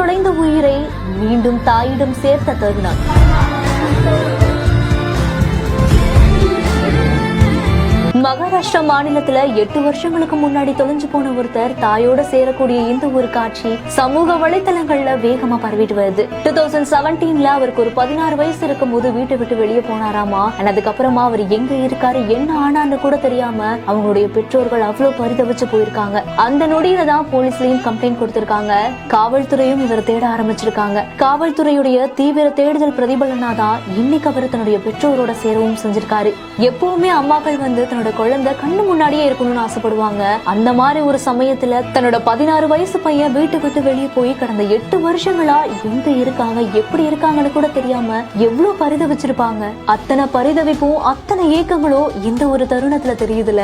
தொலைந்த உயிரை மீண்டும் தாயிடம் சேர்த்த தருணம். மகாராஷ்டிரா மாநிலத்துல 8 வருஷங்களுக்கு முன்னாடி தொலைஞ்சு போன ஒருத்தர் தாயோட சேரக்கூடிய இந்த ஒரு காட்சி சமூக வலைத்தளங்கள்ல வேகமா பரவிட்டு வருது. 2017ல அவருக்கு ஒரு 16 வயசு இருக்கும் போது வீட்டை விட்டு வெளியே போனாராமா. அதுக்கப்புறமா அவர் எங்க இருக்காரு, என்ன ஆனான்னு கூட தெரியாம அவங்களுடைய பெற்றோர்கள் அவ்வளவு பரிதவிச்சு போயிருக்காங்க. அந்த நொடியில தான் போலீஸ்லயும் கம்ப்ளைண்ட் கொடுத்திருக்காங்க. காவல்துறையும் இவரை தேட ஆரம்பிச்சிருக்காங்க. காவல்துறையுடைய தீவிர தேடுதல் பிரதிபலனா தான் இன்னைக்கு அவர் தன்னுடைய பெற்றோரோட சேரவும் செஞ்சிருக்காரு. எப்பவுமே அம்மாக்கள் தன்னோட குழந்தை கண்ணு முன்னாடியே இருக்கணும்னு ஆசைப்படுவாங்க. அந்த மாதிரி ஒரு சமயத்துல தன்னோட 16 வயசு பையன் வீட்டை விட்டு வெளியே போய் கடந்த 8 வருஷங்களா எங்க இருக்காங்க, எப்படி இருக்காங்கன்னு கூட தெரியாம எவ்வளவு பரிதவிச்சிருப்பாங்க. அத்தனை பரிதவிப்பும் அத்தனை ஏக்கங்களும் இந்த ஒரு தருணத்துல தெரியுதுல.